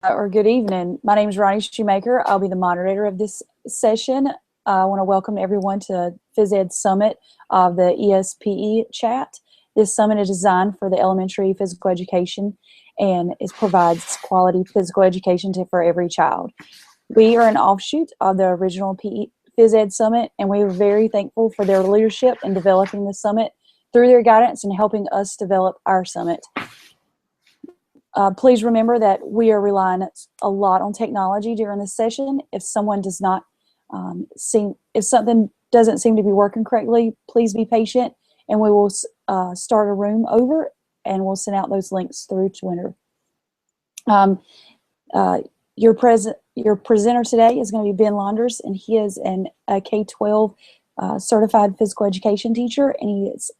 or good evening. My name is Ronnie Shoemaker. I'll be the moderator of this session. I want to welcome everyone to Phys Ed Summit of the ESPE chat. This summit is designed for the elementary physical education and it provides quality physical education for every child. We are an offshoot of the original Phys Ed Summit, and we are very thankful for their leadership in developing the summit through their guidance and helping us develop our summit. Please remember that we are relying a lot on technology during this session. If someone does not if something doesn't seem to be working correctly, please be patient, and we will start a room over, and we'll send out those links through Twitter. Your presenter today is going to be Ben Launders, and he is a K-12 certified physical education teacher, and he is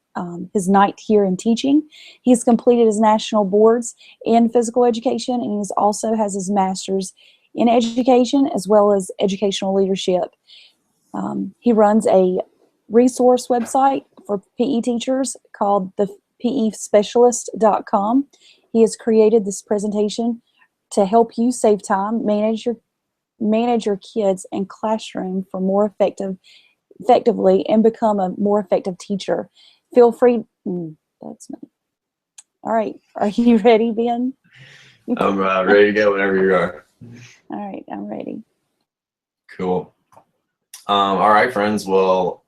his ninth year in teaching. He's completed his national boards in physical education, and he also has his master's in education as well as educational leadership. He runs a resource website for PE teachers called the PEspecialist.com. He has created this presentation to help you save time, manage your kids and classroom for more effectively, and become a more effective teacher. Feel free. That's me. All right. Are you ready, Ben? I'm ready to go whenever you are. All right. I'm ready. Cool. All right, friends. Well,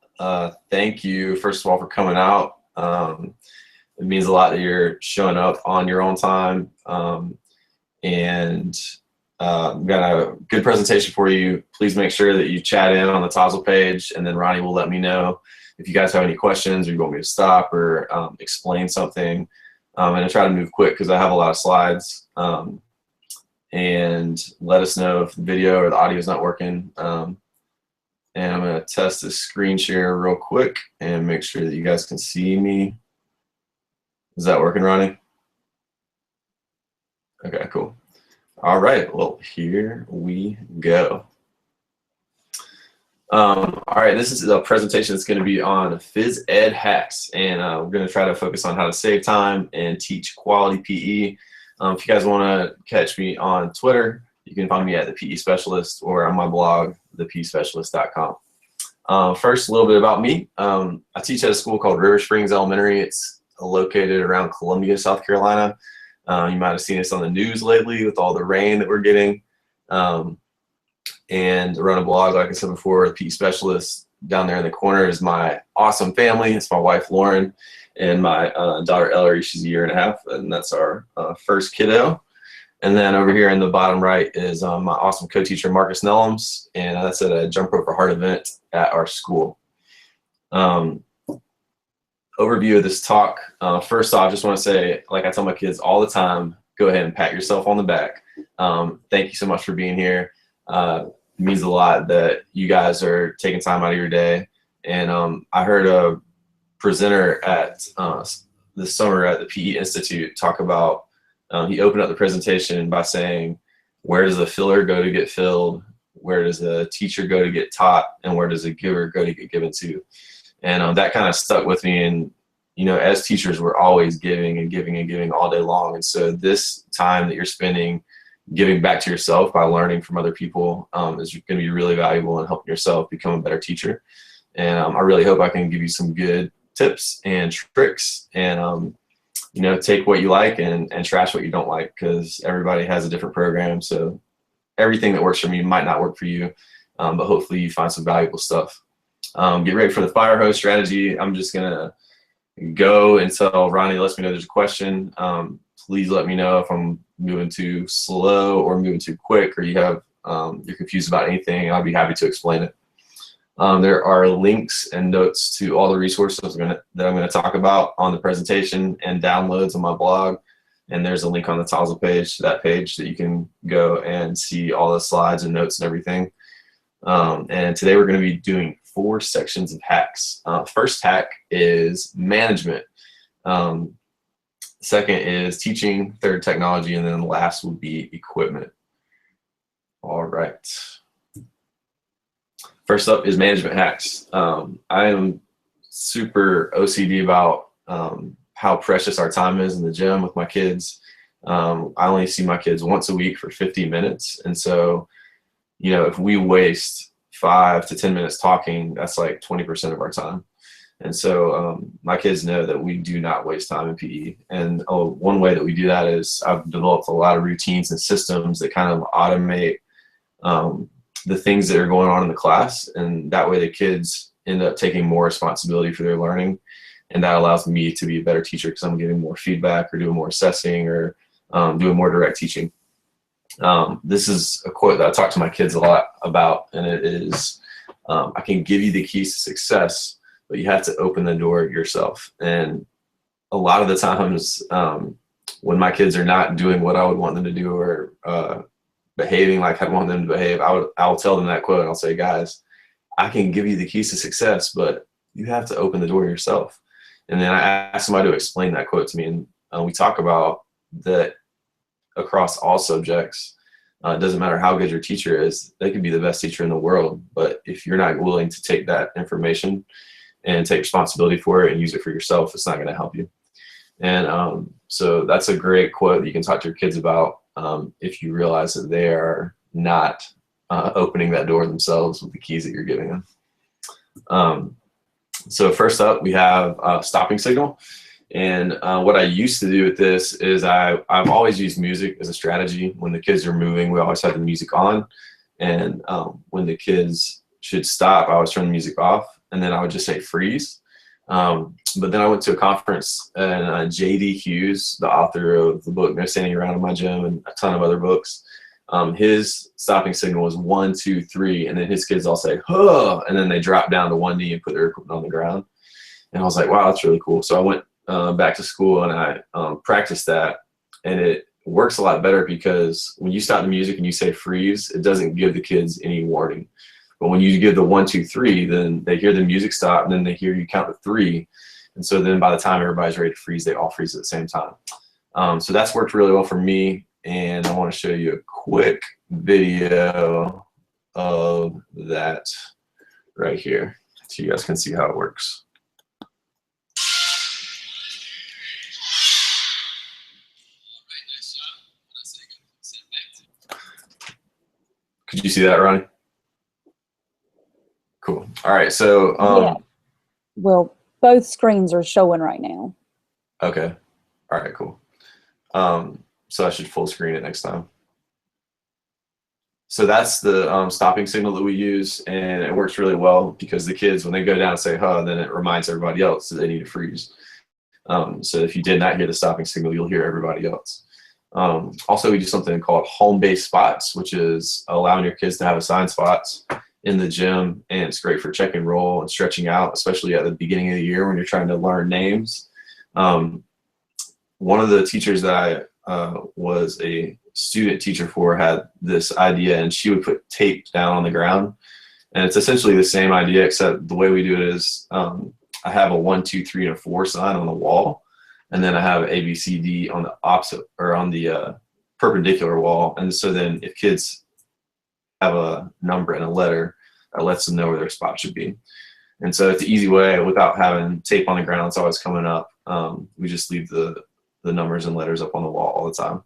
thank you, first of all, for coming out. It means a lot that you're showing up on your own time. And I've got a good presentation for you. Please make sure that you chat in on the Tozzle page, and then Ronnie will let me know if you guys have any questions or you want me to stop or explain something. And I try to move quick because I have a lot of slides. And let us know if the video or the audio is not working. And I'm going to test this screen share real quick and make sure that you guys can see me. Is that working, Ronnie? Okay, cool. All right, well, here we go. All right, this is a presentation that's going to be on Phys Ed Hacks, and we're going to try to focus on how to save time and teach quality PE. If you guys want to catch me on Twitter, you can find me at the PE Specialist or on my blog, thepespecialist.com. First, a little bit about me. I teach at a school called River Springs Elementary. It's located around Columbia, South Carolina. You might have seen us on the news lately with all the rain that we're getting. And run a blog, like I said before, the PE Specialist. Down there in the corner is my awesome family. It's my wife, Lauren, and my daughter, Ellery. She's a year and a half, and that's our first kiddo. And then over here in the bottom right is my awesome co-teacher, Marcus Nellums, and that's at a Jump Rope for Heart event at our school. Overview of this talk. First off, just want to say, like I tell my kids all the time, go ahead and pat yourself on the back. Thank you so much for being here. It means a lot that you guys are taking time out of your day. And I heard a presenter at this summer at the PE Institute talk about, he opened up the presentation by saying, where does the filler go to get filled? Where does the teacher go to get taught? And where does the giver go to get given to? And that kind of stuck with me. And, you know, as teachers, we're always giving and giving and giving all day long. And so this time that you're spending giving back to yourself by learning from other people is going to be really valuable in helping yourself become a better teacher. And I really hope I can give you some good tips and tricks, and you know, take what you like and trash what you don't like, because everybody has a different program. So everything that works for me might not work for you, but hopefully you find some valuable stuff. Get ready for the fire hose strategy. I'm just gonna go until Ronnie lets me know there's a question. Please let me know if I'm moving too slow or moving too quick, or you have you're confused about anything. I'll be happy to explain it. There are links and notes to all the resources that I'm going to talk about on the presentation and downloads on my blog. And there's a link on the Tozzle page to that page that you can go and see all the slides and notes and everything. And today we're going to be doing 4 sections of hacks. First hack is management. Second is teaching. Third, technology. And then the last would be equipment. All right. First up is management hacks. I am super OCD about how precious our time is in the gym with my kids. I only see my kids once a week for 50 minutes. And so, if we waste 5 to 10 minutes talking, that's like 20% of our time. And so my kids know that we do not waste time in PE. And one way that we do that is I've developed a lot of routines and systems that kind of automate the things that are going on in the class. And that way the kids end up taking more responsibility for their learning. And that allows me to be a better teacher because I'm getting more feedback or doing more assessing or doing more direct teaching. This is a quote that I talk to my kids a lot about, and it is, I can give you the keys to success, but you have to open the door yourself. And a lot of the times when my kids are not doing what I would want them to do or behaving like I'd want them to behave, I'll tell them that quote and I'll say, guys, I can give you the keys to success, but you have to open the door yourself. And then I ask somebody to explain that quote to me. And we talk about that across all subjects. It doesn't matter how good your teacher is. They could be the best teacher in the world. But if you're not willing to take that information and take responsibility for it and use it for yourself, it's not going to help you. And so that's a great quote that you can talk to your kids about if you realize that they are not opening that door themselves with the keys that you're giving them. So first up, we have stopping signal. And what I used to do with this is I've always used music as a strategy. When the kids are moving, we always have the music on. And when the kids should stop, I always turn the music off. And then I would just say freeze. But then I went to a conference and J.D. Hughes, the author of the book No Standing Around in My Gym and a ton of other books, his stopping signal was 1, 2, 3. And then his kids all say, huh, and then they drop down to one knee and put their equipment on the ground. And I was like, wow, that's really cool. So I went back to school and I practiced that, and it works a lot better because when you stop the music and you say freeze, it doesn't give the kids any warning. But when you give the 1, 2, 3, then they hear the music stop and then they hear you count to 3. And so then by the time everybody's ready to freeze, they all freeze at the same time. So that's worked really well for me. And I want to show you a quick video of that right here so you guys can see how it works. Could you see that, Ronnie? Cool. All right. So, yeah. Well, both screens are showing right now. Okay. All right, cool. So I should full screen it next time. So that's the stopping signal that we use, and it works really well because the kids, when they go down and say, huh, then it reminds everybody else that they need to freeze. So if you did not hear the stopping signal, you'll hear everybody else. Also, we do something called home-based spots, which is allowing your kids to have assigned spots in the gym, and it's great for check and roll and stretching out, especially at the beginning of the year when you're trying to learn names. One of the teachers that I was a student teacher for had this idea, and she would put tape down on the ground, and it's essentially the same idea, except the way we do it is I have a 1, 2, 3, and a 4 sign on the wall. And then I have A, B, C, D on the opposite or on the perpendicular wall. And so then if kids have a number and a letter, that lets them know where their spot should be. And so it's an easy way without having tape on the ground. It's always coming up. We just leave the numbers and letters up on the wall all the time.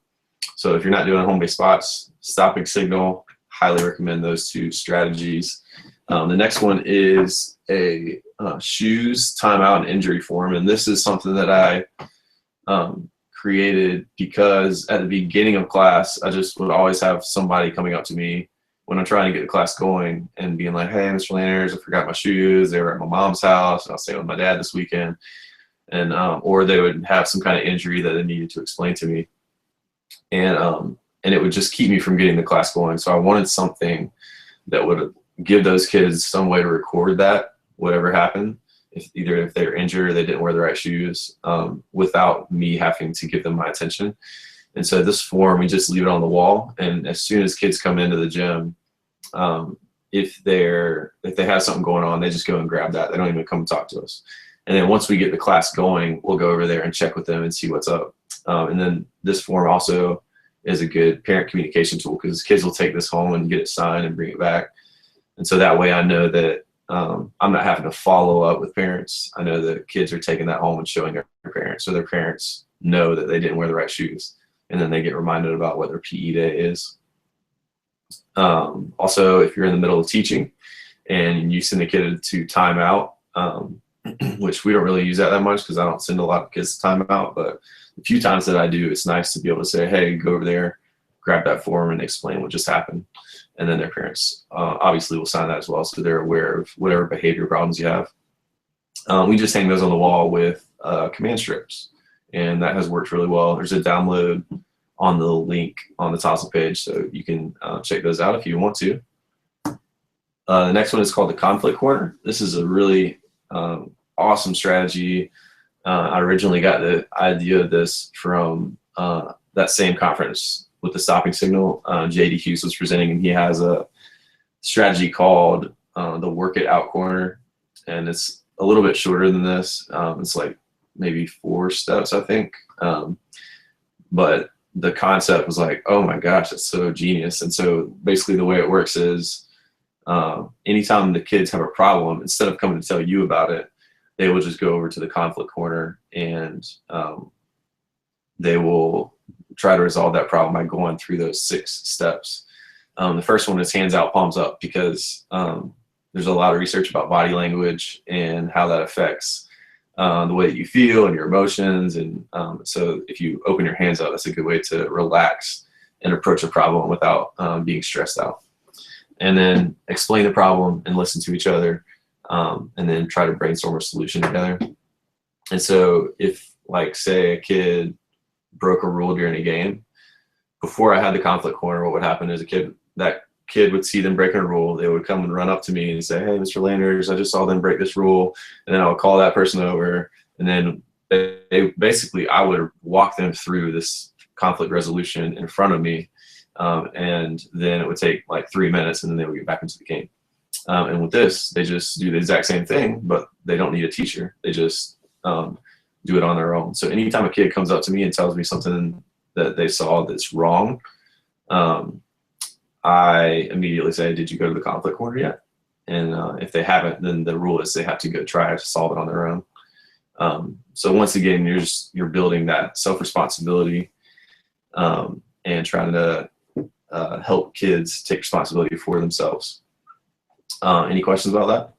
So if you're not doing home-based spots, stopping signal, highly recommend those 2 strategies. The next one is a shoes, timeout, and injury form. And this is something that I created because at the beginning of class, I just would always have somebody coming up to me when I'm trying to get the class going and being like, hey, Mr. Lanners, I forgot my shoes. They were at my mom's house, and I was staying with my dad this weekend. And or they would have some kind of injury that they needed to explain to me. And it would just keep me from getting the class going. So I wanted something that would give those kids some way to record that, whatever happened, if they were injured or they didn't wear the right shoes, without me having to give them my attention. And so this form, we just leave it on the wall. And as soon as kids come into the gym, if they have something going on, they just go and grab that. They don't even come and talk to us. And then once we get the class going, we'll go over there and check with them and see what's up. And then this form also is a good parent communication tool because kids will take this home and get it signed and bring it back. And so that way I know that I'm not having to follow up with parents. I know that kids are taking that home and showing their parents, so their parents know that they didn't wear the right shoes. and then they get reminded about what their PE day is. Also, if you're in the middle of teaching and you send a kid to timeout, which we don't really use that much because I don't send a lot of kids to timeout, but a few times that I do, it's nice to be able to say, hey, go over there, grab that form and explain what just happened. And then their parents obviously will sign that as well, so they're aware of whatever behavior problems you have. We just hang those on the wall with command strips, and that has worked really well. There's a download on the link on the top of the page, so you can check those out if you want to. The next one is called the conflict corner. This is a really awesome strategy. I originally got the idea of this from that same conference with the stopping signal. JD Hughes was presenting, and he has a strategy called the work it out corner, and it's a little bit shorter than this. It's like maybe 4 steps, I think. But the concept was like, oh my gosh, it's so genius. And so basically the way it works is anytime the kids have a problem, instead of coming to tell you about it, they will just go over to the conflict corner, and they will try to resolve that problem by going through those 6 steps. The first one is hands out, palms up, because there's a lot of research about body language and how that affects the way that you feel and your emotions. And so if you open your hands up, that's a good way to relax and approach a problem without being stressed out. And then explain the problem and listen to each other, and then try to brainstorm a solution together. And so if, like, say a kid broke a rule during a game, before I had the conflict corner, what would happen is that kid would see them breaking a rule. They would come and run up to me and say, hey, Mr. Landers, I just saw them break this rule. And then I would call that person over, and then I would walk them through this conflict resolution in front of me. And then it would take like 3 minutes, and then they would get back into the game. And with this, they just do the exact same thing, but they don't need a teacher. They just do it on their own. So anytime a kid comes up to me and tells me something that they saw that's wrong, I immediately say, did you go to the conflict corner yet? And if they haven't, then the rule is they have to go try to solve it on their own. So once again, you're building that self-responsibility and trying to help kids take responsibility for themselves. Any questions about that?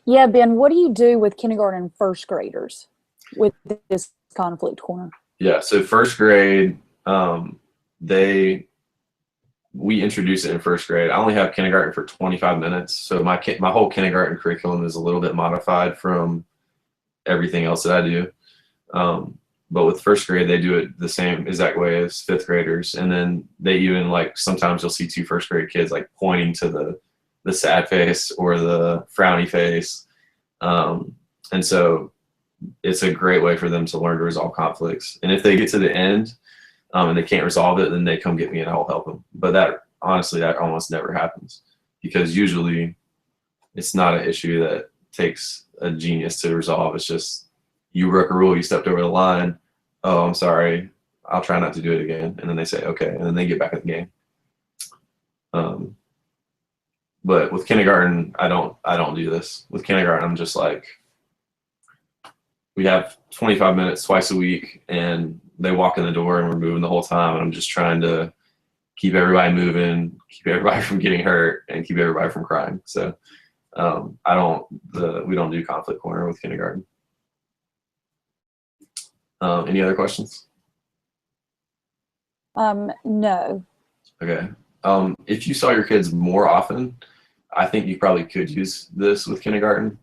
Yeah, Ben, what do you do with kindergarten and first graders with this conflict corner? Yeah, so first grade, we introduce it in first grade. I only have kindergarten for 25 minutes, so my whole kindergarten curriculum is a little bit modified from everything else that I do. But with first grade, they do it the same exact way as 5th graders, and then they even, like, sometimes you'll see 2 first grade kids like pointing to the sad face or the frowny face, and so it's a great way for them to learn to resolve conflicts. And if they get to the end and they can't resolve it, then they come get me and I'll help them. But that almost never happens, because usually it's not an issue that takes a genius to resolve. It's just, you broke a rule, you stepped over the line. Oh, I'm sorry, I'll try not to do it again. And then they say, okay, and then they get back in the game. But with kindergarten, I don't do this. With kindergarten, I'm just like, we have 25 minutes twice a week, and they walk in the door and we're moving the whole time, and I'm just trying to keep everybody moving, keep everybody from getting hurt, and keep everybody from crying. So we don't do conflict corner with kindergarten. Any other questions? No. Okay. If you saw your kids more often, I think you probably could use this with kindergarten.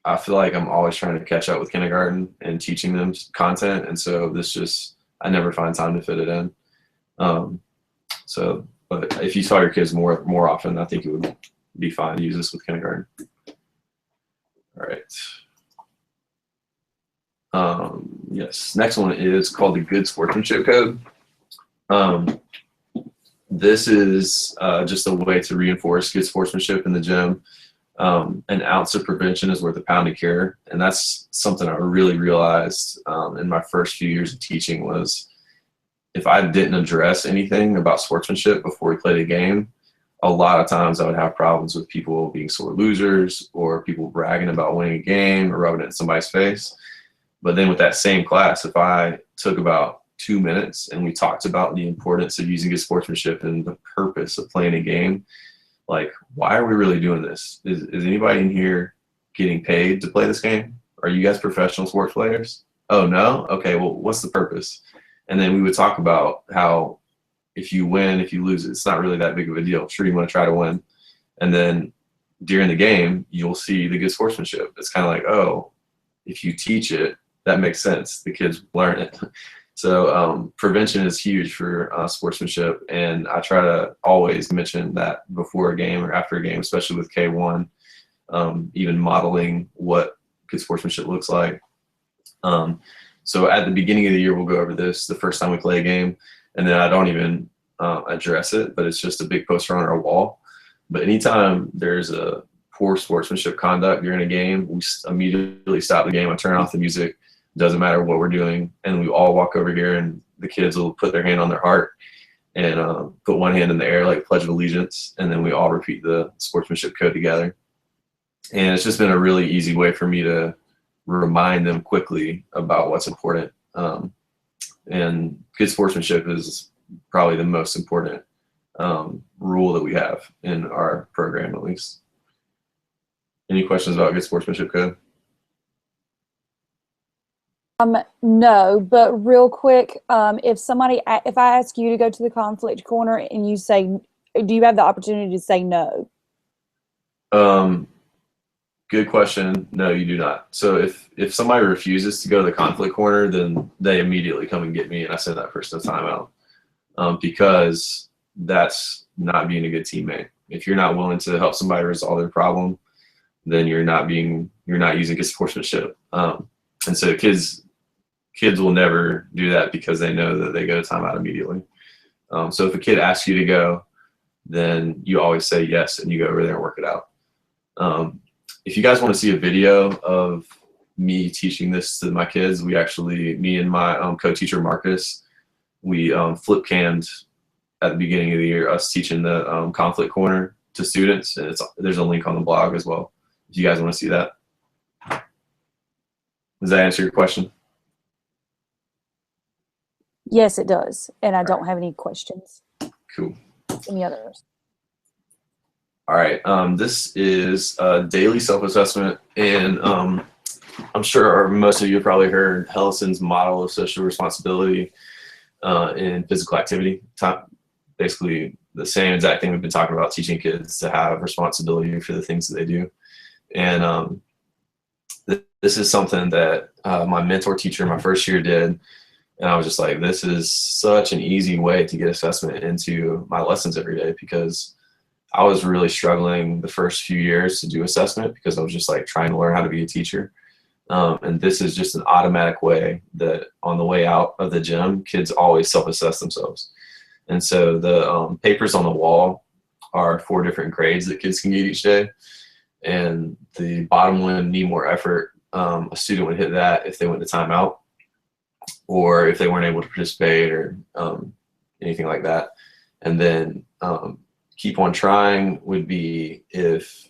I feel like I'm always trying to catch up with kindergarten and teaching them content, and so I never find time to fit it in. But if you saw your kids more often, I think it would be fine to use this with kindergarten. All right. Yes, next one is called the Good Sportsmanship Code. This is just a way to reinforce good sportsmanship in the gym. An ounce of prevention is worth a pound of cure. And that's something I really realized in my first few years of teaching, was if I didn't address anything about sportsmanship before we played a game, a lot of times I would have problems with people being sore losers, or people bragging about winning a game or rubbing it in somebody's face. But then with that same class, if I took about 2 minutes and we talked about the importance of using good sportsmanship and the purpose of playing a game, like, why are we really doing this? Is anybody in here getting paid to play this game? Are you guys professional sports players? Oh, no? Okay, well, what's the purpose? And then we would talk about how if you win, if you lose, it's not really that big of a deal. Sure, you want to try to win. And then during the game, you'll see the good sportsmanship. It's kind of like, oh, if you teach it, that makes sense. The kids learn it. So prevention is huge for sportsmanship, and I try to always mention that before a game or after a game, especially with K1, even modeling what good sportsmanship looks like. So at the beginning of the year, we'll go over this the first time we play a game, and then I don't even address it, but it's just a big poster on our wall. But anytime there's a poor sportsmanship conduct during a game, we immediately stop the game. I turn off the music. Doesn't matter what we're doing, and we all walk over here, and the kids will put their hand on their heart and put one hand in the air like Pledge of Allegiance, and then we all repeat the sportsmanship code together. And it's just been a really easy way for me to remind them quickly about what's important. And good sportsmanship is probably the most important rule that we have in our program, at least. Any questions about good sportsmanship code? No, but real quick, if I ask you to go to the conflict corner and you say, do you have the opportunity to say no? Good question. No, you do not. So if somebody refuses to go to the conflict corner, then they immediately come and get me, and I send that person to timeout, because that's not being a good teammate. If you're not willing to help somebody resolve their problem, then you're not using good sportsmanship. And so kids will never do that because they know that they go to timeout immediately. So if a kid asks you to go, then you always say yes, and you go over there and work it out. If you guys want to see a video of me teaching this to my kids, me and my co-teacher Marcus, we flip cammed at the beginning of the year, us teaching the conflict corner to students, and there's a link on the blog as well if you guys want to see that. Does that answer your question? Yes, it does, and I don't have any questions. Cool. Any others? All right. This is a daily self-assessment, and I'm sure most of you have probably heard Hellison's model of social responsibility in physical activity. Basically, the same exact thing we've been talking about, teaching kids to have responsibility for the things that they do. And this is something that my mentor teacher my first year did. And I was just like, this is such an easy way to get assessment into my lessons every day, because I was really struggling the first few years to do assessment because I was just like trying to learn how to be a teacher. And this is just an automatic way that on the way out of the gym, kids always self-assess themselves. And so the papers on the wall are 4 different grades that kids can get each day. And the bottom one, need more effort. A student would hit that if they went to timeout, or if they weren't able to participate, or anything like that. And then keep on trying would be if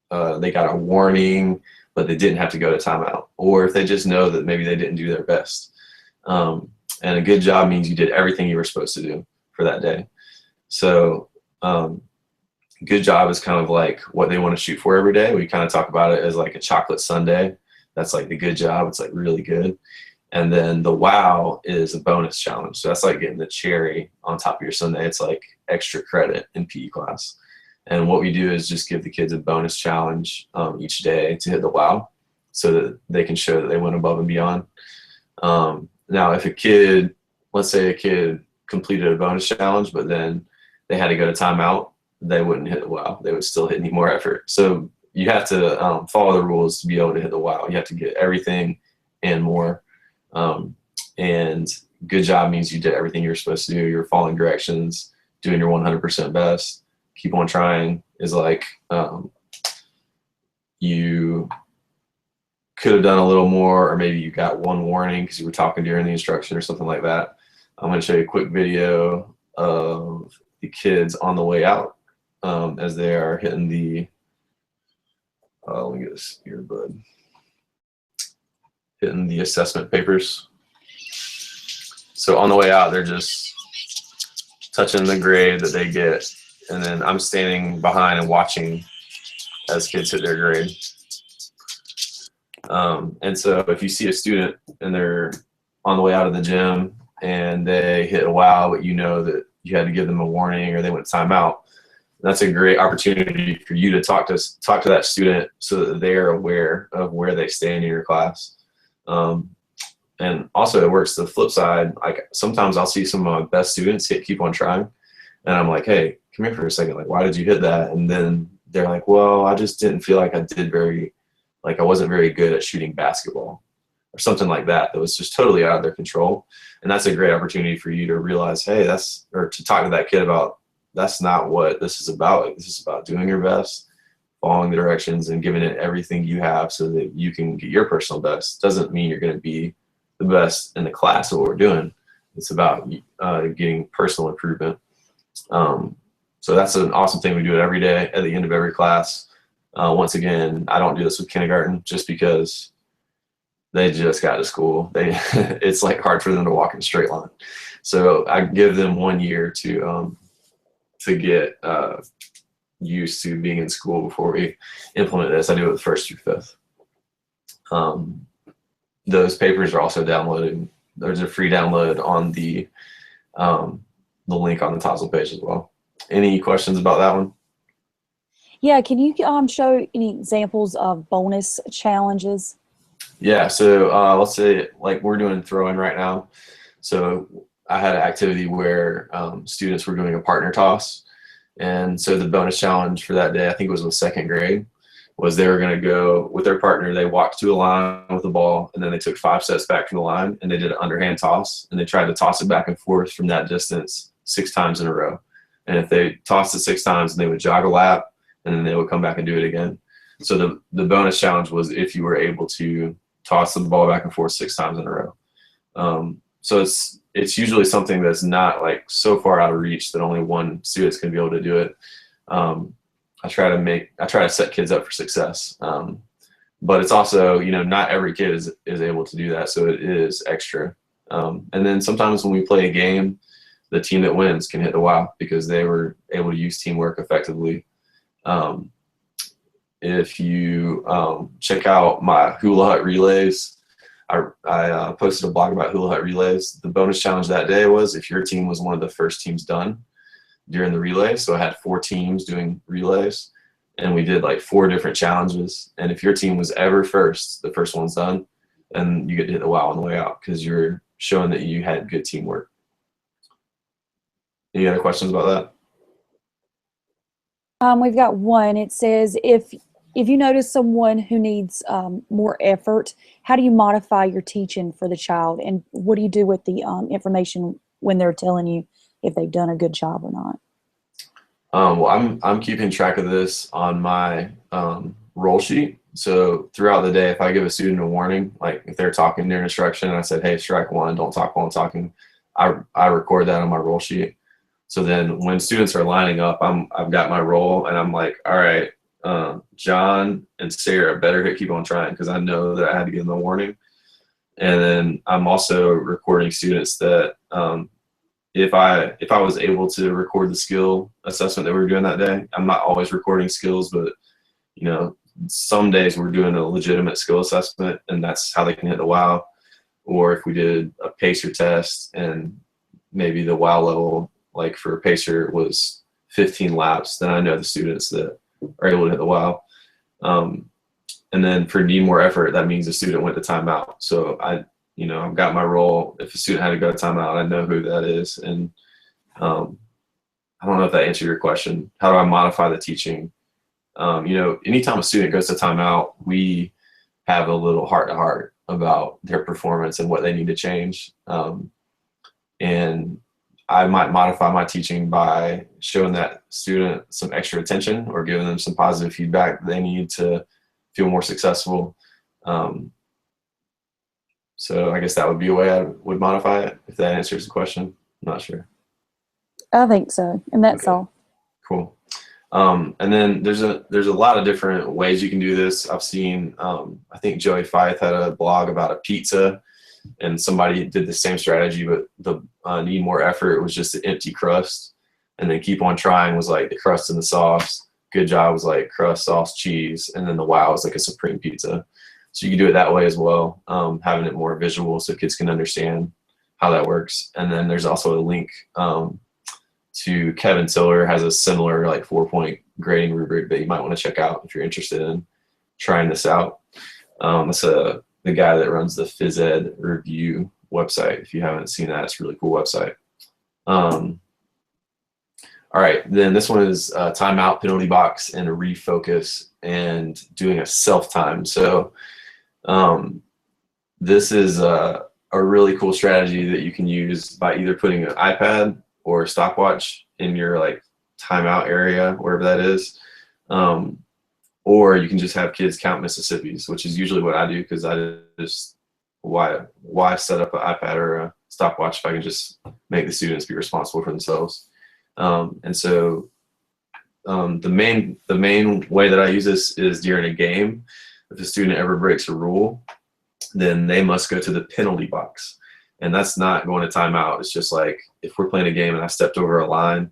they got a warning, but they didn't have to go to timeout, or if they just know that maybe they didn't do their best. And a good job means you did everything you were supposed to do for that day. So good job is kind of like what they want to shoot for every day. We kind of talk about it as like a chocolate sundae. That's like the good job. It's like really good. And then the wow is a bonus challenge. So that's like getting the cherry on top of your sundae. It's like extra credit in PE class. And what we do is just give the kids a bonus challenge each day to hit the wow, so that they can show that they went above and beyond. Now, if let's say a kid completed a bonus challenge, but then they had to go to timeout, they wouldn't hit the wow. They would still need more effort. So you have to follow the rules to be able to hit the wow. You have to get everything and more. And good job means you did everything you're supposed to do. You're following directions, doing your 100% best. Keep on trying is like you could have done a little more, or maybe you got one warning because you were talking during the instruction or something like that. I'm going to show you a quick video of the kids on the way out as they are hitting the, let me get this earbud. hitting the assessment papers. So on the way out, they're just touching the grade that they get, and then I'm standing behind and watching as kids hit their grade. And so if you see a student and they're on the way out of the gym and they hit a wow, but you know that you had to give them a warning or they went timeout, that's a great opportunity for you to talk to that student so that they're aware of where they stand in your class. And also it works the flip side. Like sometimes I'll see some of my best students keep on trying, and I'm like, hey, come here for a second. Like, why did you hit that? And then they're like, well, I just didn't feel like I wasn't very good at shooting basketball or something like that. That was just totally out of their control. And that's a great opportunity for you to realize, hey, or to talk to that kid about, that's not what this is about. Like, this is about doing your best, following the directions, and giving it everything you have so that you can get your personal best. Doesn't mean you're going to be the best in the class of what we're doing. It's about getting personal improvement. So that's an awesome thing. We do it every day at the end of every class. Once again, I don't do this with kindergarten just because they just got to school. It's like hard for them to walk in a straight line. So I give them 1 year to get used to being in school before we implement this. I do it with first through fifth. Those papers are also downloaded. There's a free download on the link on the Tozzle page as well. Any questions about that one? Yeah, can you show any examples of bonus challenges? Yeah, so let's say like we're doing throwing right now. So I had an activity where students were doing a partner toss. And so the bonus challenge for that day, I think it was with second grade, was they were going to go with their partner. They walked to a line with the ball, and then they took 5 steps back from the line, and they did an underhand toss, and they tried to toss it back and forth from that distance 6 times in a row. And if they tossed it 6 times, they would jog a lap, and then they would come back and do it again. So the bonus challenge was if you were able to toss the ball back and forth 6 times in a row. So it's usually something that's not like so far out of reach that only one student's going to be able to do it. I try to set kids up for success. But it's also, not every kid is able to do that. So it is extra. And then sometimes when we play a game, the team that wins can hit the wow because they were able to use teamwork effectively. If you check out my hula hut relays, I posted a blog about hula hut relays. The bonus challenge that day was if your team was one of the first teams done during the relay. So I had 4 teams doing relays, and we did like 4 different challenges. And if your team was ever the first one's done, then you get to hit the wow on the way out because you're showing that you had good teamwork. Any other questions about that? We've got one. It says, if you notice someone who needs more effort, how do you modify your teaching for the child? And what do you do with the information when they're telling you if they've done a good job or not? Well, I'm keeping track of this on my roll sheet. So throughout the day, if I give a student a warning, like if they're talking during instruction and I said, hey, strike 1, don't talk while I'm talking, I record that on my roll sheet. So then when students are lining up, I've got my roll and I'm like, all right, John and Sarah better keep on trying because I know that I had to give them a warning. And then I'm also recording students that if I was able to record the skill assessment that we were doing that day, I'm not always recording skills, but some days we're doing a legitimate skill assessment and that's how they can hit the wow. Or if we did a pacer test and maybe the wow level, like for a pacer was 15 laps, then I know the students that are able to hit the wow. And then for need more effort, that means the student went to timeout. So I've got my role. If a student had to go to timeout, I know who that is. And I don't know if that answered your question. How do I modify the teaching? Anytime a student goes to timeout, we have a little heart-to-heart about their performance and what they need to change. And I might modify my teaching by showing that student some extra attention or giving them some positive feedback they need to feel more successful. So I guess that would be a way I would modify it, if that answers the question. I'm not sure. I think so. And that's okay. all. Cool. And then there's a lot of different ways you can do this. I've seen, I think Joey Fife had a blog about a pizza, and somebody did the same strategy, but the need more effort was just the empty crust. And then keep on trying was like the crust and the sauce. Good job was like crust, sauce, cheese. And then the wow was like a supreme pizza. So you can do it that way as well, having it more visual so kids can understand how that works. And then there's also a link to Kevin Tiller has a similar like 4-point grading rubric that you might want to check out if you're interested in trying this out. It's the guy that runs the Phys Ed review website. If you haven't seen that, it's a really cool website. All right, then this one is timeout, penalty box, and a refocus, and doing a self-time. So this is a really cool strategy that you can use by either putting an iPad or a stopwatch in your like timeout area, wherever that is. Or you can just have kids count Mississippis, which is usually what I do, because I just, why set up an iPad or a stopwatch if I can just make the students be responsible for themselves. And so the main way that I use this is during a game. If a student ever breaks a rule, then they must go to the penalty box. And that's not going to timeout. It's just like if we're playing a game and I stepped over a line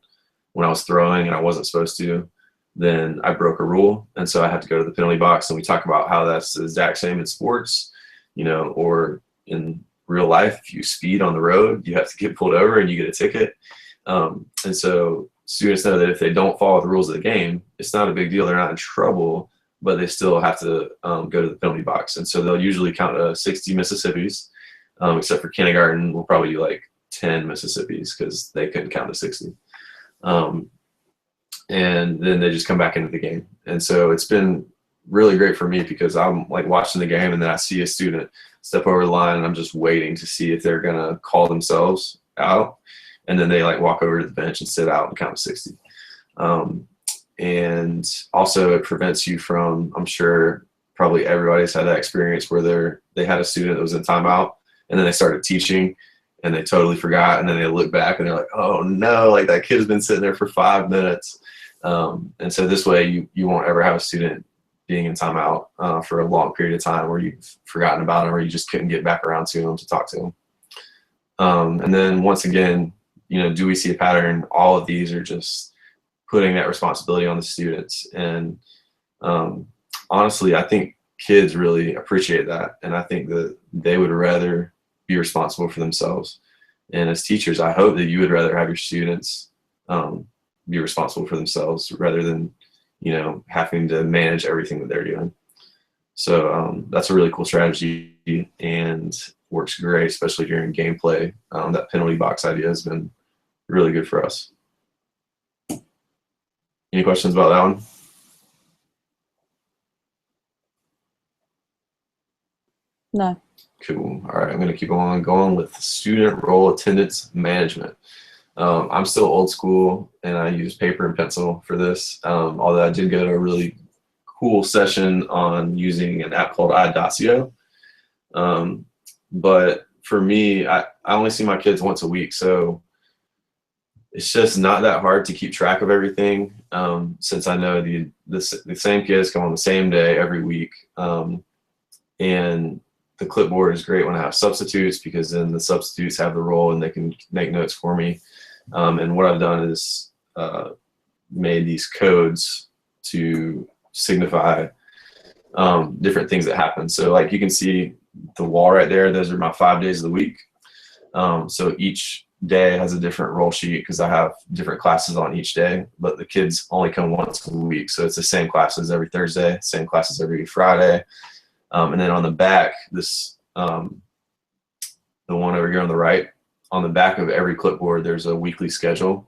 when I was throwing and I wasn't supposed to, then I broke a rule. And so I have to go to the penalty box. And we talk about how that's the exact same in sports, you know, or in real life. If you speed on the road, you have to get pulled over and you get a ticket. And so students know that if they don't follow the rules of the game, it's not a big deal. They're not in trouble, but they still have to go to the penalty box. And so they'll usually count 60 Mississippis, except for kindergarten, we'll probably do like 10 Mississippis because they couldn't count to 60. And then they just come back into the game. And so it's been really great for me because I'm like watching the game and then I see a student step over the line and I'm just waiting to see if they're going to call themselves out. And then they like walk over to the bench and sit out and count to 60. And also it prevents you from, I'm sure probably everybody's had that experience where they had a student that was in timeout and then they started teaching and they totally forgot. And then they look back and they're like, oh no, like that kid has been sitting there for 5 minutes. And so this way you won't ever have a student being in timeout for a long period of time where you've forgotten about them or you just couldn't get back around to them to talk to them. And then once again, you know, do we see a pattern? All of these are just putting that responsibility on the students. And honestly, I think kids really appreciate that. And I think that they would rather be responsible for themselves. And as teachers, I hope that you would rather have your students be responsible for themselves rather than, you know, having to manage everything that they're doing. So that's a really cool strategy and works great, especially during gameplay. That penalty box idea has been really good for us. Any questions about that one? No. Cool. All right, I'm going to keep on going with student role attendance management. I'm still old school and I use paper and pencil for this, although I did go to a really cool session on using an app called iDocio. But for me, I only see my kids once a week, so it's just not that hard to keep track of everything, since I know the same kids come on the same day every week. And the clipboard is great when I have substitutes because then the substitutes have the role and they can make notes for me. And what I've done is made these codes to signify different things that happen. So like you can see the wall right there, those are my 5 days of the week. So each day has a different roll sheet because I have different classes on each day, but the kids only come once a week. So it's the same classes every Thursday, same classes every Friday. And then on the back, this, the one over here on the right, on the back of every clipboard, there's a weekly schedule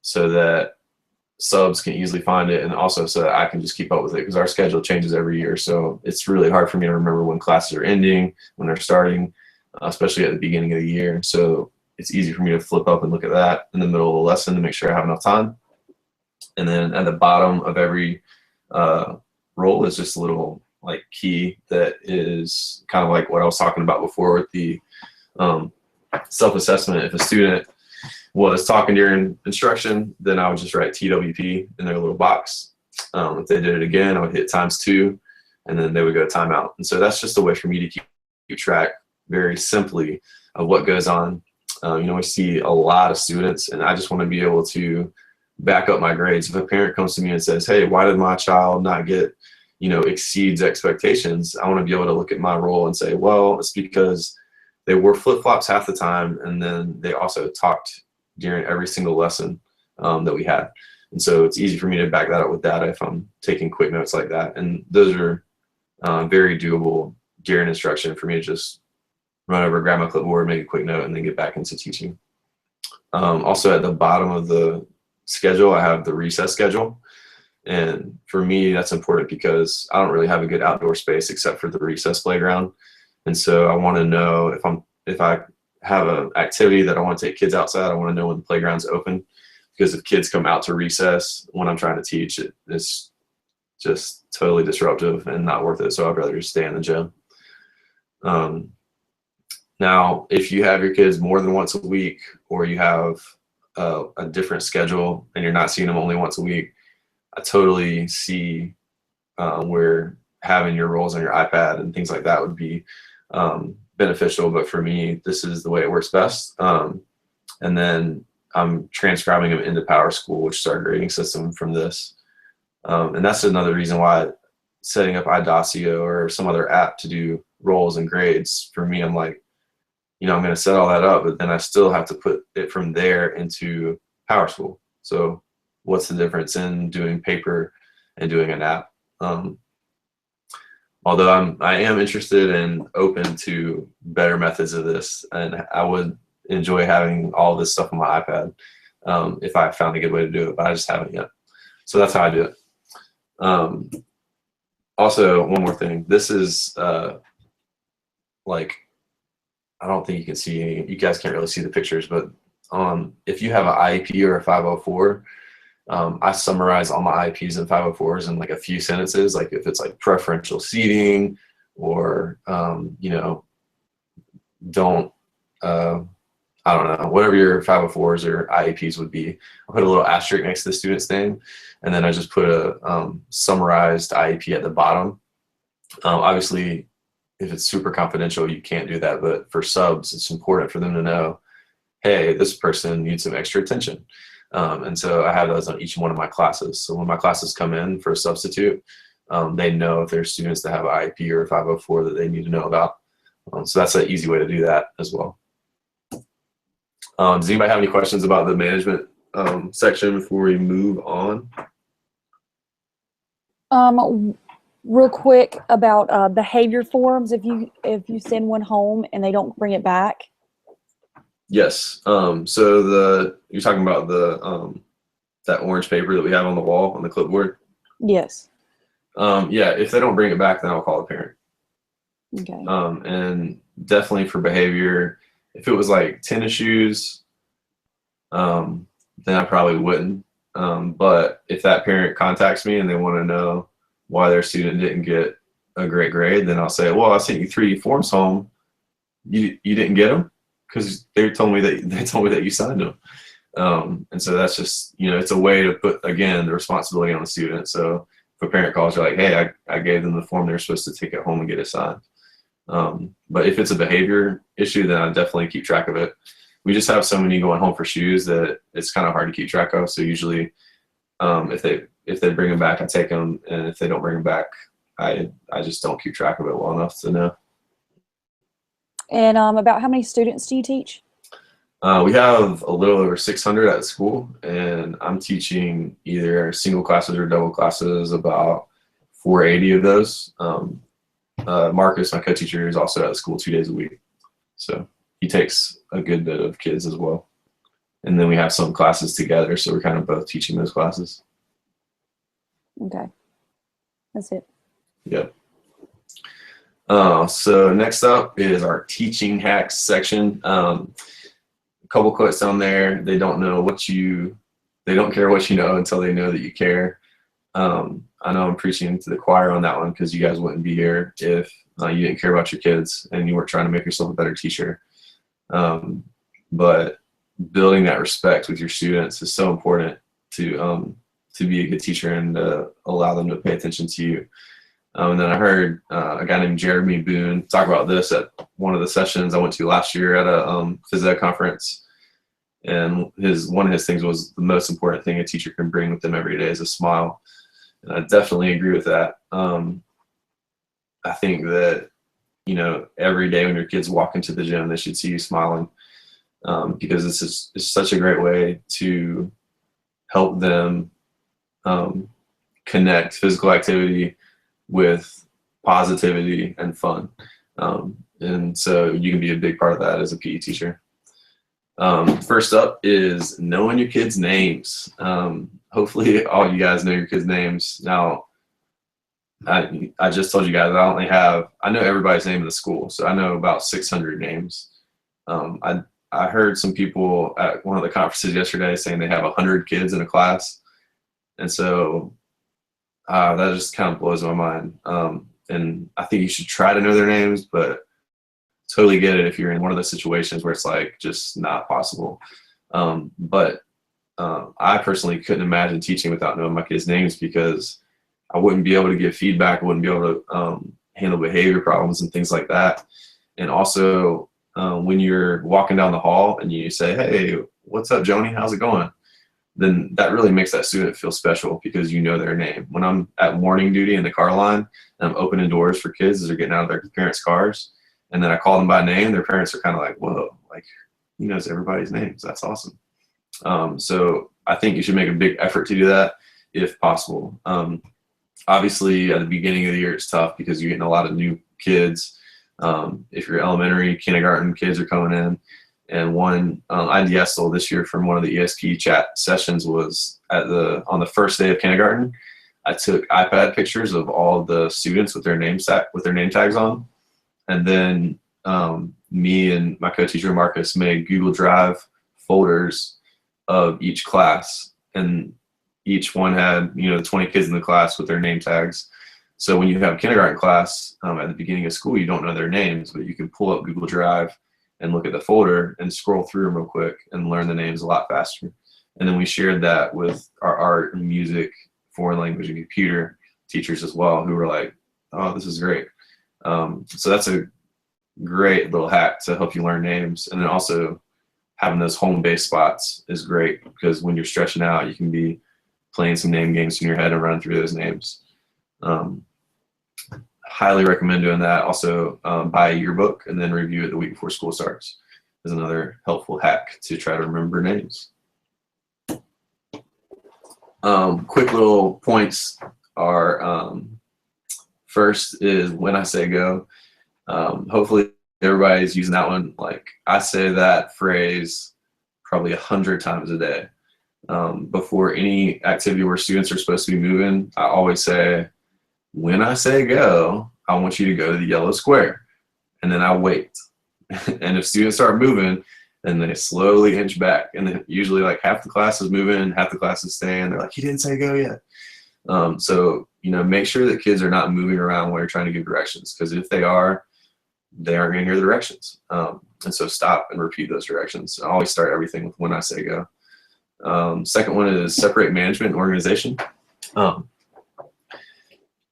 so that subs can easily find it, and also so that I can just keep up with it because our schedule changes every year. So it's really hard for me to remember when classes are ending, when they're starting, especially at the beginning of the year. So it's easy for me to flip up and look at that in the middle of the lesson to make sure I have enough time. And then at the bottom of every roll is just a little like key that is kind of like what I was talking about before with the self-assessment. If a student was talking during instruction, then I would just write TWP in their little box. If they did it again, I would hit ×2, and then they would go timeout. And so that's just a way for me to keep track very simply of what goes on. We see a lot of students, and I just want to be able to back up my grades. If a parent comes to me and says, hey, why did my child not get, exceeds expectations, I want to be able to look at my role and say, well, it's because they wore flip-flops half the time, and then they also talked during every single lesson that we had. And so it's easy for me to back that up with data if I'm taking quick notes like that. And those are very doable during instruction for me to just run over, grab my clipboard, make a quick note, and then get back into teaching. Also at the bottom of the schedule, I have the recess schedule. And for me, that's important because I don't really have a good outdoor space except for the recess playground. And so I want to know if I have an activity that I want to take kids outside, I want to know when the playground's open. Because if kids come out to recess when I'm trying to teach, it's just totally disruptive and not worth it. So I'd rather just stay in the gym. Now, if you have your kids more than once a week, or you have a different schedule and you're not seeing them only once a week, I totally see where having your roles on your iPad and things like that would be beneficial. But for me, this is the way it works best. And then I'm transcribing them into PowerSchool, which is our grading system from this. And that's another reason why setting up iDocio or some other app to do roles and grades, for me, I'm like, I'm going to set all that up, but then I still have to put it from there into PowerSchool. So what's the difference in doing paper and doing an app? Although I am interested and open to better methods of this, and I would enjoy having all this stuff on my iPad if I found a good way to do it, but I just haven't yet. So that's how I do it. Also, one more thing. This is I don't think you can see any, you guys can't really see the pictures, but if you have an IEP or a 504, I summarize all my IEPs and 504s in like a few sentences. Like if it's like preferential seating or, I don't know, whatever your 504s or IEPs would be, I'll put a little asterisk next to the student's name. And then I just put a summarized IEP at the bottom. Obviously, if it's super confidential, you can't do that. But for subs, it's important for them to know, hey, this person needs some extra attention. And so I have those on each one of my classes. So when my classes come in for a substitute, they know if there's students that have an IEP or a 504 that they need to know about. So that's an easy way to do that as well. Does anybody have any questions about the management section before we move on? Real quick about behavior forms. If you send one home and they don't bring it back. Yes. So you're talking about the that orange paper that we have on the wall on the clipboard. Yes. Yeah. If they don't bring it back, then I'll call the parent. Okay. And definitely for behavior, if it was like tennis shoes, then I probably wouldn't. But if that parent contacts me and they want to know why their student didn't get a great grade, then I'll say, well, I sent you 3 forms home. You didn't get them because they told me that you signed them. And so that's just, it's a way to put, again, the responsibility on the student. So if a parent calls, you're like, hey, I gave them the form they're supposed to take it home and get it signed. But if it's a behavior issue, then I definitely keep track of it. We just have so many going home for shoes that it's kind of hard to keep track of. So usually if they bring them back, I take them. And if they don't bring them back, I just don't keep track of it well enough to know. And about how many students do you teach? We have a little over 600 at school, and I'm teaching either single classes or double classes, about 480 of those. Marcus, my co-teacher, is also at school 2 days a week. So he takes a good bit of kids as well. And then we have some classes together, so we're kind of both teaching those classes. Okay. That's it. Yep. So next up is our teaching hacks section. A couple quotes down there. They don't care what you know until they know that you care. I know I'm preaching to the choir on that one because you guys wouldn't be here if you didn't care about your kids and you weren't trying to make yourself a better teacher. But building that respect with your students is so important to be a good teacher and allow them to pay attention to you. And then I heard a guy named Jeremy Boone talk about this at one of the sessions I went to last year at a Phys Ed conference. And one of his things was the most important thing a teacher can bring with them every day is a smile. And I definitely agree with that. I think that, you know, every day when your kids walk into the gym, they should see you smiling, because it's such a great way to help them connect physical activity with positivity and fun. And so you can be a big part of that as a PE teacher. First up is knowing your kids' names. Hopefully all you guys know your kids' names. Now, I just told you guys I know everybody's name in the school, so I know about 600 names. I heard some people at one of the conferences yesterday saying they have 100 kids in a class, and so that just kind of blows my mind. And I think you should try to know their names, but totally get it if you're in one of those situations where it's like just not possible. But I personally couldn't imagine teaching without knowing my kids' names, because I wouldn't be able to give feedback. I wouldn't be able to handle behavior problems and things like that. And also, when you're walking down the hall and you say, "Hey, what's up, Joni? How's it going?" Then that really makes that student feel special because you know their name. When I'm at morning duty in the car line and I'm opening doors for kids as they're getting out of their parents' cars, and then I call them by name, their parents are kind of like, "Whoa, like he knows everybody's names. That's awesome." So I think you should make a big effort to do that if possible. Obviously, at the beginning of the year, it's tough because you're getting a lot of new kids. If you're elementary, kindergarten kids are coming in. And one IDSL this year from one of the ESP chat sessions was on the first day of kindergarten. I took iPad pictures of all the students with their name tags on, and then me and my co-teacher Marcus made Google Drive folders of each class, and each one had, you know, the 20 kids in the class with their name tags. So when you have a kindergarten class at the beginning of school, you don't know their names, but you can pull up Google Drive and look at the folder and scroll through them real quick and learn the names a lot faster. And then we shared that with our art and music, foreign language, and computer teachers as well, who were like, "Oh, this is great." So that's a great little hack to help you learn names. And then also having those home-based spots is great, because when you're stretching out, you can be playing some name games in your head and running through those names. Highly recommend doing that. Also, buy a yearbook and then review it the week before school starts is another helpful hack to try to remember names. Quick little points are, first is when I say go. Hopefully everybody's using that one. Like, I say that phrase probably 100 times a day. Before any activity where students are supposed to be moving, I always say, "When I say go, I want you to go to the yellow square." And then I wait. And if students start moving, then they slowly inch back. And then usually like half the class is moving, half the class is staying. They're like, "He didn't say go yet." So, you know, make sure that kids are not moving around while you're trying to give directions, because if they aren't going to hear the directions. And so stop and repeat those directions. I always start everything with "when I say go." Second one is separate management and organization.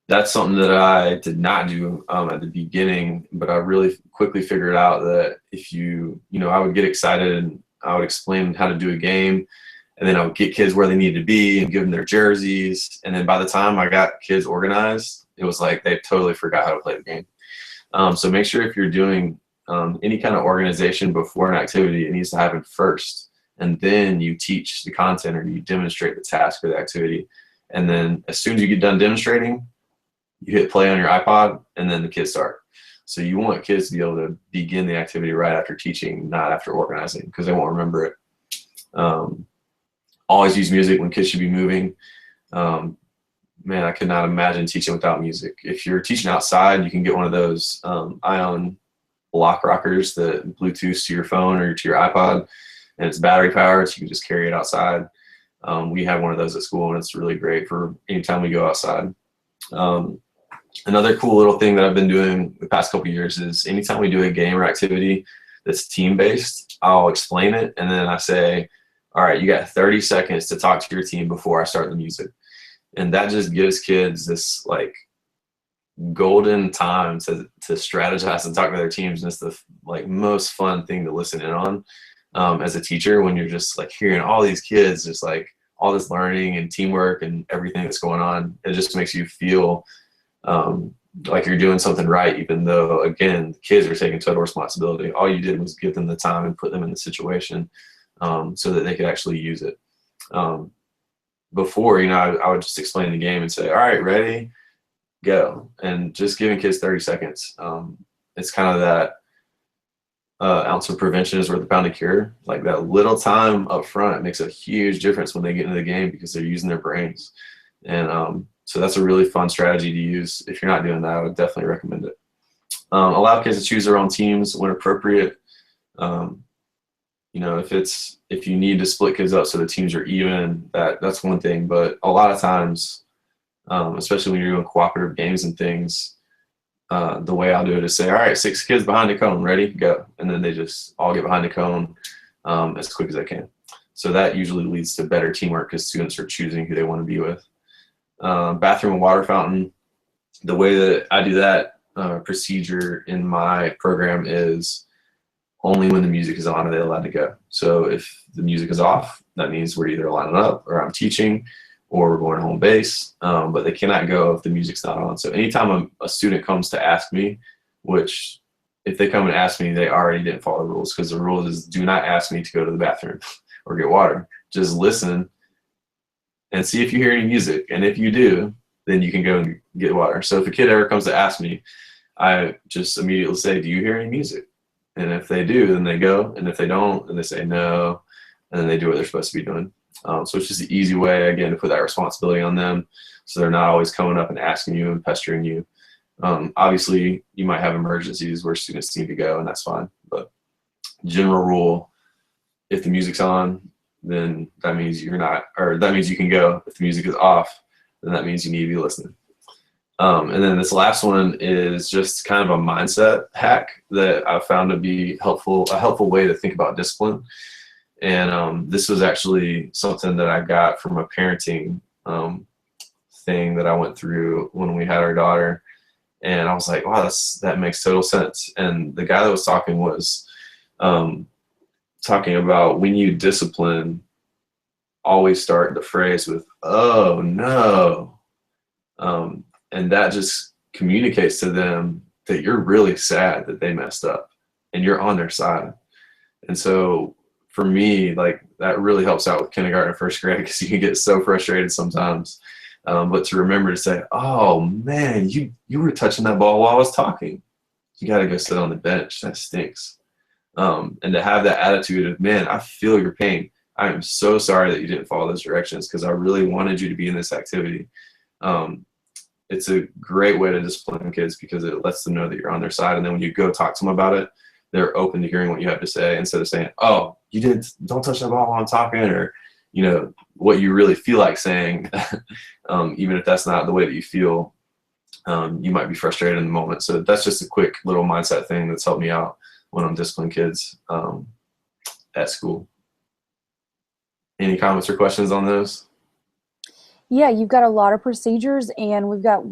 That's something that I did not do at the beginning, but I really quickly figured out that if I would get excited and I would explain how to do a game, and then I would get kids where they needed to be and give them their jerseys. And then by the time I got kids organized, it was like they totally forgot how to play the game. So make sure if you're doing any kind of organization before an activity, it needs to happen first. And then you teach the content or you demonstrate the task or the activity. And then as soon as you get done demonstrating, you hit play on your iPod, and then the kids start. So you want kids to be able to begin the activity right after teaching, not after organizing, because they won't remember it. Always use music when kids should be moving. Man, I could not imagine teaching without music. If you're teaching outside, you can get one of those ion block rockers that Bluetooth to your phone or to your iPod, and it's battery powered, so you can just carry it outside. We have one of those at school, and it's really great for anytime we go outside. Another cool little thing that I've been doing the past couple of years is anytime we do a game or activity that's team-based, I'll explain it, and then I say, all right, you got 30 seconds to talk to your team before I start the music. And that just gives kids this like golden time to strategize and talk to their teams. And it's the like most fun thing to listen in on as a teacher, when you're just like hearing all these kids, just like all this learning and teamwork and everything that's going on. It just makes you feel like you're doing something right, even though, again, the kids are taking total responsibility. All you did was give them the time and put them in the situation so that they could actually use it. Before, I would just explain the game and say, all right, ready, go. And just giving kids 30 seconds. It's kind of that ounce of prevention is worth a pound of cure. Like that little time up front makes a huge difference when they get into the game because they're using their brains. And so that's a really fun strategy to use. If you're not doing that, I would definitely recommend it. Allow kids to choose their own teams when appropriate. If you need to split kids up so the teams are even, that's one thing. But a lot of times, especially when you're doing cooperative games and things, the way I'll do it is say, all right, 6 kids behind the cone, ready, go. And then they just all get behind the cone as quick as they can. So that usually leads to better teamwork because students are choosing who they want to be with. Bathroom and water fountain. The way that I do that procedure in my program is only when the music is on are they allowed to go. So if the music is off, that means we're either lining up or I'm teaching or we're going to home base, but they cannot go if the music's not on. So anytime a student comes to ask me, which if they come and ask me, they already didn't follow the rules, because the rule is do not ask me to go to the bathroom or get water. Just listen and see if you hear any music. And if you do, then you can go and get water. So if a kid ever comes to ask me, I just immediately say, do you hear any music? And if they do, then they go. And if they don't, then they say no. And then they do what they're supposed to be doing. So it's just an easy way, again, to put that responsibility on them so they're not always coming up and asking you and pestering you. Obviously, you might have emergencies where students need to go, and that's fine. But general rule, if the music's on, then that means you're not, or that means you can go. If the music is off, then that means you need to be listening. And then this last one is just kind of a mindset hack that I found to be a helpful way to think about discipline. And this was actually something that I got from a parenting thing that I went through when we had our daughter. And I was like, wow, that makes total sense. And the guy that was talking was talking about when you discipline, always start the phrase with, oh, no. And that just communicates to them that you're really sad that they messed up and you're on their side. And so for me, like that really helps out with kindergarten and first grade because you can get so frustrated sometimes. But to remember to say, oh man, you were touching that ball while I was talking. You got to go sit on the bench. That stinks. And to have that attitude of, man, I feel your pain. I am so sorry that you didn't follow those directions because I really wanted you to be in this activity. It's a great way to discipline kids because it lets them know that you're on their side. And then when you go talk to them about it, they're open to hearing what you have to say instead of saying, oh, don't touch that ball while I'm talking, or, what you really feel like saying, even if that's not the way that you feel, you might be frustrated in the moment. So that's just a quick little mindset thing that's helped me out when I'm disciplining kids at school. Any comments or questions on those? Yeah, you've got a lot of procedures, and we've got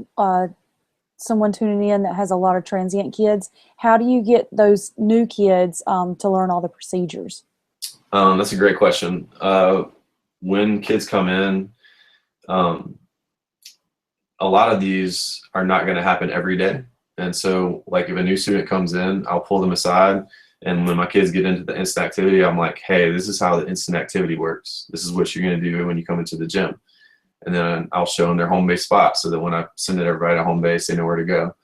someone tuning in that has a lot of transient kids. How do you get those new kids to learn all the procedures? That's a great question. When kids come in, a lot of these are not going to happen every day. And so, like, if a new student comes in, I'll pull them aside. And when my kids get into the instant activity, I'm like, hey, this is how the instant activity works. This is what you're going to do when you come into the gym. And then I'll show them their home base spot so that when I send everybody to home base, they know where to go.